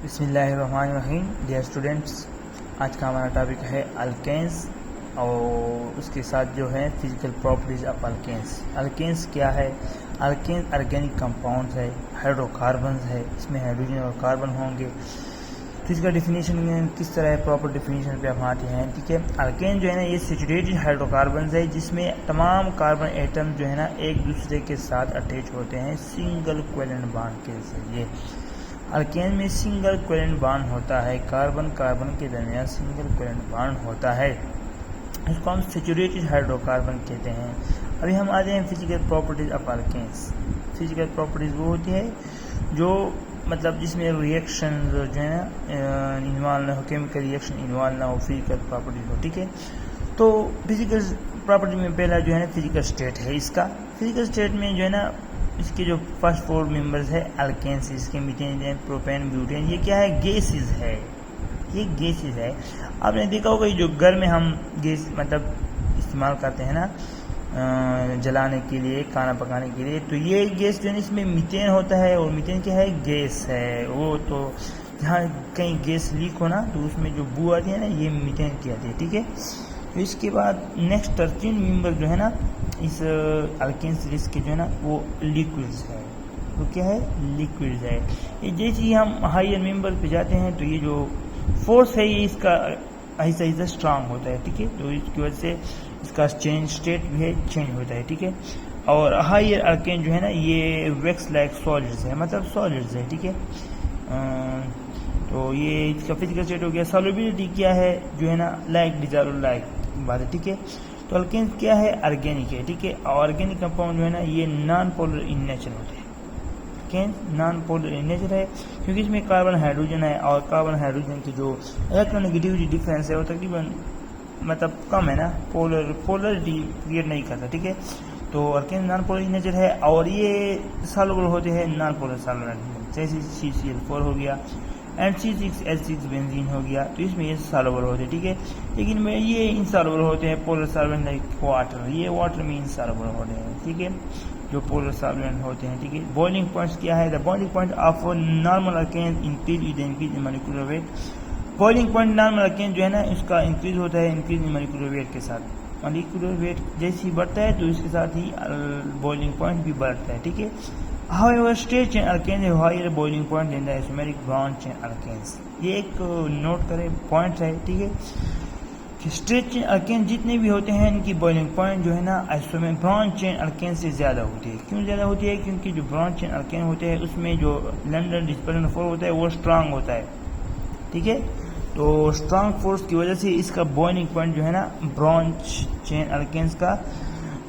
बिस्मिल्लाहिर्रहमानिर्रहीम। Dear students, आज का हमारा टॉपिक है अल्केन्स और उसके साथ जो है physical properties of alkanes. Alkanes क्या है? अल्केन्स ऑर्गेनिक कंपाउंड्स है, हाइड्रोकार्बन्स है, इसमें हाइड्रोजन और कार्बन होंगे। तो इसका डिफिनीशन किस तरह है, प्रॉपर डिफिनीशन पे हम आते हैं। ठीक है, अल्केन जो है ना ये सैचुरेटेड हाइड्रोकार्बन्स है जिसमें तमाम कार्बन एटम जो है ना एक दूसरे के साथ अटैच होते हैं सिंगल कोवेलेंट बॉन्ड के जरिए। अल्केन में सिंगल कोवेलेंट बॉन्ड होता है, कार्बन कार्बन के दरमियान सिंगल कोवेलेंट बॉन्ड होता है, इसको हम सैचुरेटेड हाइड्रोकार्बन कहते हैं। अभी हम आते हैं physical properties of alkanes. Physical properties वो होती है जो मतलब जिसमें रिएक्शन जो है ना इन्वॉल्व ना हो, केमिकल रिएक्शन इन्वॉल्व ना हो, फिजिकल प्रॉपर्टीज हो। ठीक है, तो फिजिकल प्रॉपर्टी में पहला जो है ना फिजिकल स्टेट है इसका। फिजिकल स्टेट में जो है ना इसके जो फर्स्ट 4 मेंबर्स है अल्केन्स, इसके मीथेन, प्रोपेन, ब्यूटेन, ये क्या है? गैसेस है, ये गैसेस है। आपने देखा होगा जो घर में हम गैस मतलब इस्तेमाल करते हैं ना जलाने के लिए, खाना पकाने के लिए, तो ये गैस जो है इसमें मीथेन होता है और मीथेन क्या है? गैस है। वो तो जहाँ कहीं गैस लीक हो ना तो उसमें जो बू आती है ना ये मीथेन की आती है। ठीक है, तो इसके बाद नेक्स्ट 13 मेंबर जो है ना इस अल्केन सीरीज के जो है ना वो लिक्विड्स है। वो क्या है? लिक्विड्स है। ये जैसे ही हम हायर मेंबर पे जाते हैं तो ये जो फोर्स है ये इसका ऐसा ऐसा स्ट्रांग होता है। ठीक है, तो इसकी वजह से इसका चेंज स्टेट भी है, चेंज होता है। ठीक है, और हायर अल्केन जो है ना ये वैक्स लाइक सॉलिड्स है, मतलब सॉलिड्स है। ठीक है, तो ये इसका फिजिकल स्टेट हो गया। सॉल्युबिलिटी क्या है जो है ना लाइक डिजॉल्व लाइक बात है। ठीक है, तो अल्केन्स क्या है? ऑर्गेनिक है। ठीक है, और ऑर्गेनिक कंपाउंड जो है ना ये नॉन पोलर इन नेचर होते हैं। Alkanes non polar in nature है क्योंकि इसमें कार्बन हाइड्रोजन है और कार्बन हाइड्रोजन की जो इलेक्ट्रोनेगेटिविटी डिफरेंस है वो तकरीबन मतलब कम है ना, पोलरिटी क्रिएट नहीं करता। ठीक है, तो alkanes non polar in nature है और ये सॉल्युबल होते हैं नॉन पोलर सॉल्वेंट, जैसे CCl4 हो गया एंड C6H6 बेंजीन हो गया, तो इसमें ये सॉल्युबल होते हैं। ठीक है, लेकिन में ये इनसॉल्युबल होते हैं पोलर सॉल्वेंट लाइक वाटर, ये वाटर में इनसॉल्युबल होते हैं। ठीक है, जो पोलर सॉल्वेंट होते हैं। ठीक है, बॉइलिंग पॉइंट्स क्या है? The boiling point of normal alkane increase with increase in molecular weight. Boiling point normal alkane जो है ना इसका इंक्रीज होता है इंक्रीज इन मॉलिक्यूलर वेट के साथ। मॉलिक्यूलर वेट जैसे ही बढ़ता है तो इसके साथ ही बॉइलिंग पॉइंट भी बढ़ता है। ठीक है, however straight chain alkanes have higher boiling point than the isomeric branch chain alkanes। ये एक नोट करें पॉइंट है। ठीक है, कि स्ट्रेट चेन अल्केन जितने भी होते हैं इनकी बॉइलिंग पॉइंट जो है ना आइसोमेरिक ब्रांच चेन अल्केन से ज़्यादा होती है। क्यों ज़्यादा होती है? क्योंकि जो ब्रांच चेन अल्केन होते हैं उसमें जो लंडन डिस्पर्सन फोर्स होता है वो स्ट्रांग होता है। ठीक है, तो स्ट्रांग फोर्स की वजह से इसका बॉइलिंग पॉइंट जो है ना ब्रांच चेन अल्केन्स का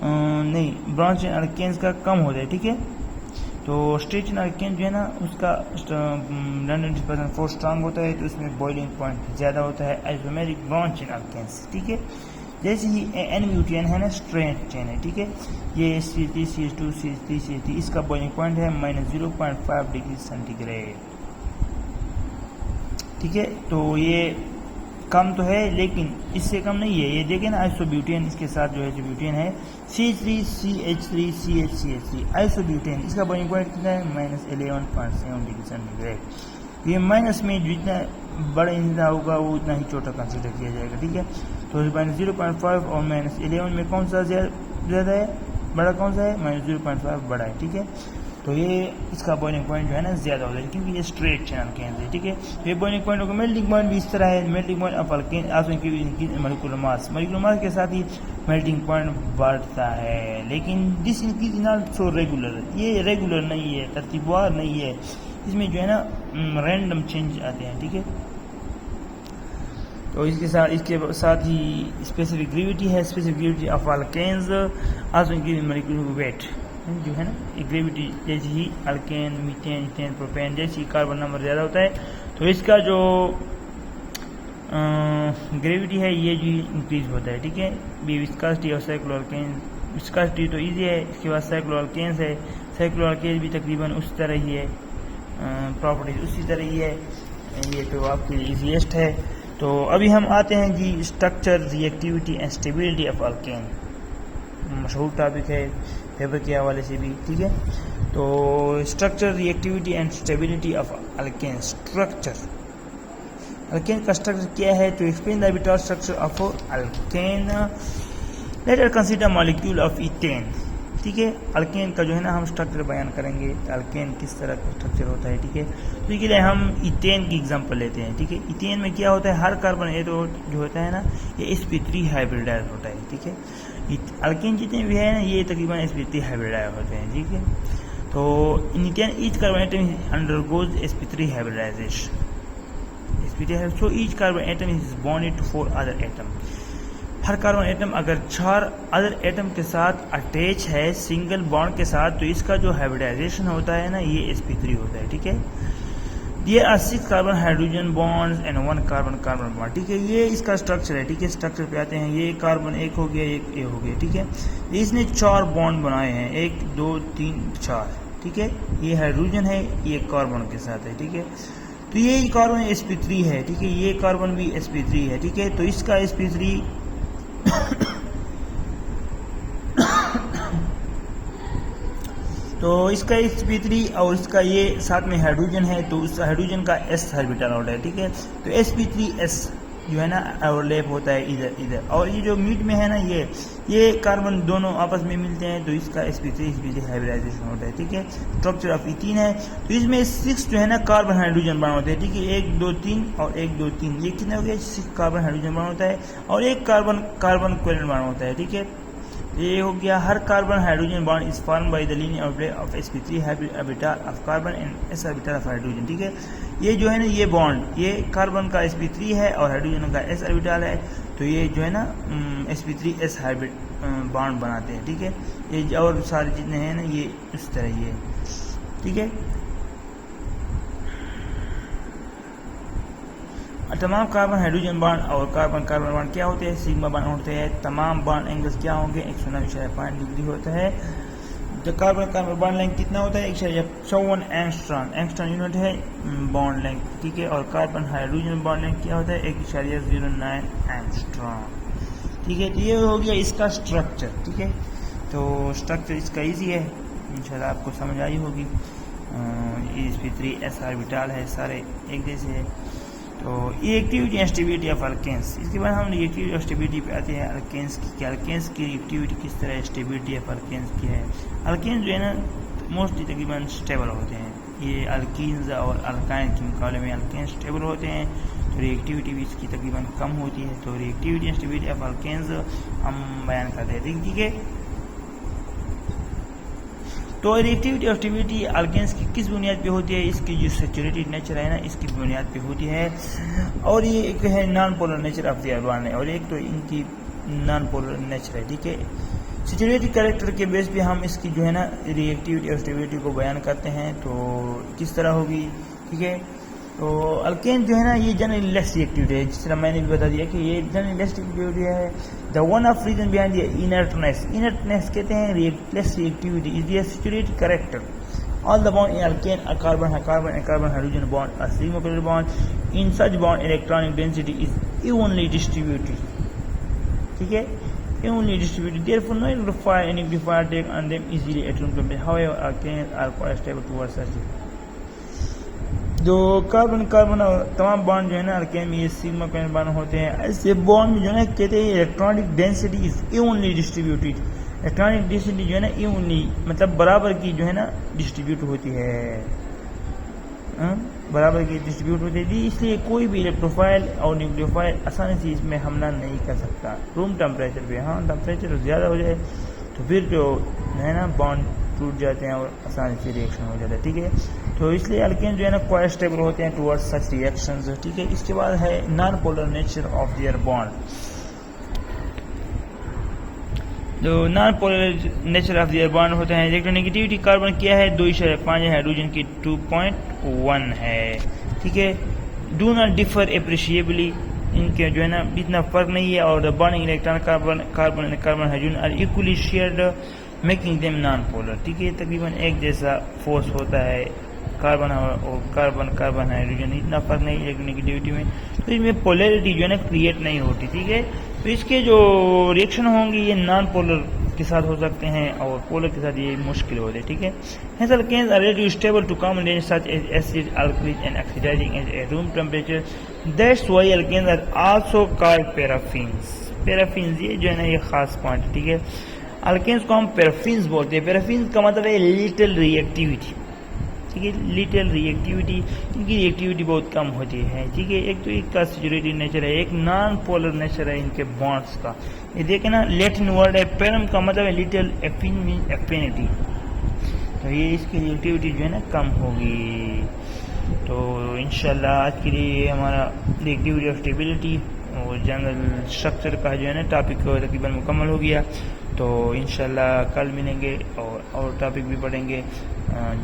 ब्रांच चेन अल्केन्स का कम होता है। ठीक है, तो स्ट्रेट चेन अल्केन जो है ना उसका लंडन डिस्पर्सन फोर्स स्ट्रांग होता है तो उसमें बॉइलिंग पॉइंट ज़्यादा होता है आइसोमेरिक ब्रांच चेन अल्केन्स। ठीक है, जैसे ही एन ब्यूटेन है ना स्ट्रेट चेन है। ठीक है, ये C3 CH2 CH3 CH3 इसका बॉइलिंग पॉइंट है -0.5 डिग्री सेंटीग्रेड। ठीक है, तो ये कम तो है लेकिन इससे कम नहीं है। ये देखें ना आइसोब्यूटेन, इसके साथ जो है जो ब्यूटेन है C3CH3 CH3 आइसोब्यूटेन, इसका बॉइलिंग पॉइंट कितना है? -11.7 डिग्री सेंटीग्रेड। ये माइनस में जितना बड़ा जितना होगा वो उतना ही छोटा कंसिडर किया जाएगा। ठीक है, तो -0.5 और -11 में कौन सा ज़्यादा है? बड़ा कौन सा है? -0.5 बड़ा है। ठीक है, तो ये इसका बॉइलिंग पॉइंट जो है ना ज़्यादा हो जाएगा क्योंकि ये स्ट्रेट चेन अल्केन है। ठीक है, तो ये बॉइलिंग पॉइंट होगा। मेल्टिंग पॉइंट भी इस तरह है, melting point of alkane also increase molecular mass, molecular mass के साथ ही मेल्टिंग पॉइंट बढ़ता है। लेकिन this increase is not so regular, ये रेगुलर नहीं है, तरतीबवार नहीं है, इसमें जो है ना रैंडम चेंज आते हैं। ठीक है, तो इसके साथ ही स्पेसिफिक ग्रेविटी है, specific gravity of alkanes also increase molecular weight जो है ना ग्रेविटी, जैसे ही अल्केन, मीथेन, इथेन, प्रोपेन जैसे कार्बन नंबर ज़्यादा होता है तो इसका जो ग्रेविटी है ये जो इंक्रीज होता है। ठीक है, विस्कोसिटी और साइक्लोअल्केन, विस्कोसिटी तो इजी है, इसके बाद साइक्लोअल्केन्स है, साइक्लोअल्केन भी तकरीबन उस तरह ही है, प्रॉपर्टीज उसी तरह ही है, ये तो आपके लिए ईजीएस्ट है। तो अभी हम आते हैं जी structure, reactivity and stability of alkane, मशहूर टॉपिक है पेपर के हवाले से भी। ठीक है, तो structure, reactivity and stability of alkane. Structure, alkane का स्ट्रक्चर क्या है? तो explain the orbital structure of alkane. Let us consider molecule of ethane. ठीक है, अल्केन का जो है ना हम स्ट्रक्चर बयान करेंगे, अल्केन किस तरह का स्ट्रक्चर होता है। ठीक है, तो इसके लिए हम इथेन की एग्जांपल लेते हैं। ठीक है, इथेन में क्या होता है, हर कार्बन एटम जो होता है ना ये sp3 हाइब्रिडाइज होता है। ठीक है, अल्केन जितने भी है ना ये तकरीबन sp3 हाइब्रिडाइज होते हैं। ठीक है, तो in ethane each carbon atom undergoes sp3 hybridization. So each carbon atom is bonded to 4 other atom। Her carbon atom अगर 4 अदर एटम के साथ अटैच है सिंगल बॉन्ड के साथ, तो इसका जो हाइब्रिडाइजेशन होता है ना ये sp3 होता है। ठीक है, There are 6 carbon hydrogen bonds and 1 carbon carbon bond. ठीक है, ये इसका स्ट्रक्चर है। ठीक है, स्ट्रक्चर पे आते हैं। ये कार्बन एक हो गया, एक ए हो गया। ठीक है, इसने 4 बॉन्ड बनाए हैं, 1 2 3 4। ठीक है, ये हाइड्रोजन है, ये कार्बन के साथ है। ठीक है, तो ये कार्बन sp3 है। ठीक है, ये कार्बन भी sp3 है। ठीक है, तो इसका sp3 तो इसका sp3 और इसका ये साथ में हाइड्रोजन है, तो उस हाइड्रोजन का s ऑर्बिटल होता है। ठीक है, तो sp3s जो है ना ओवरलैप होता है इधर और ये जो मिड में है ना ये कार्बन दोनों आपस में मिलते हैं, तो इसका sp3 हाइब्रिडाइजेशन होता है। ठीक है, स्ट्रक्चर ऑफ इथीन है, तो इसमें 6 जो है ना कार्बन हाइड्रोजन बॉन्ड होते हैं। ठीक है, 1 2 3 और 1 2 3, ये कितने हो गए? 6 कार्बन हाइड्रोजन बॉन्ड होता है और 1 कार्बन कोवेलेंट बॉन्ड होता है। ठीक है, ये हो गया। हर carbon hydrogen bond is form by the linear orbital of sp3 orbital of carbon and s orbital of hydrogen. ठीक है, ये जो है ना ये बॉन्ड ये कार्बन का sp3 है और हाइड्रोजन का s ऑर्बिटल है, तो ये जो है ना sp3s हाइब्रिड बॉन्ड बनाते हैं। ठीक है, ये और सारे जितने हैं ना ये इस तरह ये। ठीक है, तमाम कार्बन हाइड्रोजन बॉन्ड और कार्बन कार्बन बॉन्ड क्या होते हैं? सिग्मा बॉन्ड होते हैं। तमाम बॉन्ड एंगल्स क्या होंगे? 109.5 डिग्री होता है। तो कार्बन कार्बन बॉन्ड लेंथ कितना होता है? 154 एंगस्ट्रॉम। एंगस्ट्रॉम यूनिट है बॉन्ड लेंथ। ठीक है, और कार्बन हाइड्रोजन बॉन्ड लेंथ क्या होता है? 1.09 एंगस्ट्रॉम। ठीक है, तो ये हो गया इसका स्ट्रक्चर। ठीक है, तो स्ट्रक्चर इसका ईजी है, इंशाल्लाह आपको समझ आई होगी। sp3s ऑर्बिटल है, सारे एक जैसे है। तो reactivity and stability of alkanes. इसके बाद हम रिएक्टिविटी और स्टेबिलिटी पे आते हैं अल्केन्स की। क्या अल्केन्स की रिएक्टिविटी किस तरह है, स्टेबिलिटी ऑफ अल्केन्स की है। अल्केन्स जो है ना मोस्टली तकरीबन स्टेबल होते हैं। ये अल्कीन्स और अल्काइन के मुकाबले में अल्केन्स स्टेबल होते हैं, तो रिएक्टिविटी भी इसकी तकरीबन कम होती है। तो reactivity and stability of alkanes हम बयान करते हैं। ठीक है, तो रिएक्टिविटी और स्टेबिलिटी अल्केन्स की किस बुनियाद पे होती है? इसकी जो सैचुरेटेड नेचर है ना इसकी बुनियाद पे होती है, और ये एक है non polar nature of the bond है, और एक तो इनकी नॉन पोलर नेचर है। ठीक है, सैचुरेटेड कैरेक्टर के बेस पे हम इसकी जो है ना रिएक्टिविटी और स्टेबिलिटी को बयान करते हैं, तो किस तरह होगी। ठीक है, तो अल्केन जो है ना ये जनरली लेस रिएक्टिविटी है, जिस तरह मैंने भी बता दिया कि ये जनरली लेस रिएक्टिविटी है। The one of reason behind the inertness, inertness कहते हैं less reactivity is the saturated character. All the bond in alkane are carbon hydrogen bond, a sigma covalent bond. In such bond, electronic density is evenly distributed. ठीक है, evenly distributed. Therefore, no nucleophile take on them easily atom complex. However, alkanes are quite stable towards such. जो carbon तमाम bond जो है ना alkane में ये sigma covalent bond होते हैं। ऐसे बॉन्ड में जो है ना कहते हैं electronic density is evenly distributed. Electronic density जो है ना इवनली मतलब बराबर की जो है ना डिस्ट्रीब्यूट होती है, बराबर की डिस्ट्रीब्यूट होती है, इसलिए कोई भी इलेक्ट्रोफाइल और न्यूक्लियोफाइल आसानी से इसमें हमला नहीं कर सकता रूम टेम्परेचर पे। हाँ, टेम्परेचर ज़्यादा हो जाए तो फिर जो है ना बॉन्ड टूट जाते हैं और आसानी से रिएक्शन हो जाता है। ठीक है, तो इसलिए अल्केन जो है ना क्वाइट स्टेबल होते हैं टुवर्ड्स सच रिएक्शंस। ठीक है, इसके बाद है non polar nature of their bond. जो non polar nature of their bond होते हैं, इलेक्ट्रोनेगेटिविटी कार्बन क्या है 2.5 है, हाइड्रोजन की 2.1 है। ठीक है, डू नॉट डिफर एप्रिशिएबली, इनके जो है ना इतना फर्क नहीं है, और bonding electron carbon hydrogen are equally shared making them non polar. ठीक है, तकरीबन एक जैसा फोर्स होता है कार्बन और कार्बन हाइड्रोजन, इतना फर्क नहीं इलेक्ट्रोनेगेटिविटी में, तो इसमें पोलैरिटी जो है ना क्रिएट नहीं होती। ठीक है, तो इसके जो रिएक्शन होंगे ये नॉन पोलर के साथ हो सकते हैं और पोलर के साथ ये मुश्किल होते हैं, ठीक है। Hence alkanes are relatively stable to common range such as acid, alkalis and oxidizing at room temperature. That's why alkanes are also called paraffins. Paraffins ये जो है ना ये खास पॉइंट है, ठीक है। अल्केन्स को हम पैराफिन्स बोलते हैं। पैराफिन्स का मतलब है लिटिल रिएक्टिविटी, ठीक है। लिटिल रिएक्टिविटी, इनकी रिएक्टिविटी बहुत कम होती है, ठीक है। एक तो एक का सैचुरेटेड नेचर है, एक नॉन पोलर नेचर है इनके बॉन्ड्स का। ये देखे ना लैटिन वर्ड है पैरम का मतलब है लिटिल, एफिन मीन एफिनिटी, तो ये इसकी रिएक्टिविटी जो है ना कम होगी। तो इंशाल्लाह आज के लिए हमारा रिएक्टिविटी ऑफ स्टेबिलिटी और जनरल स्ट्रक्चर का जो है ना टॉपिक तकरीबन मुकम्मल हो गया। तो इंशाल्लाह कल मिलेंगे और टॉपिक भी पढ़ेंगे।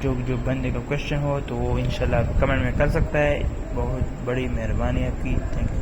जो बंदे का क्वेश्चन हो तो वो इंशाल्लाह कमेंट में कर सकता है। बहुत बड़ी मेहरबानी आपकी, थैंक यू।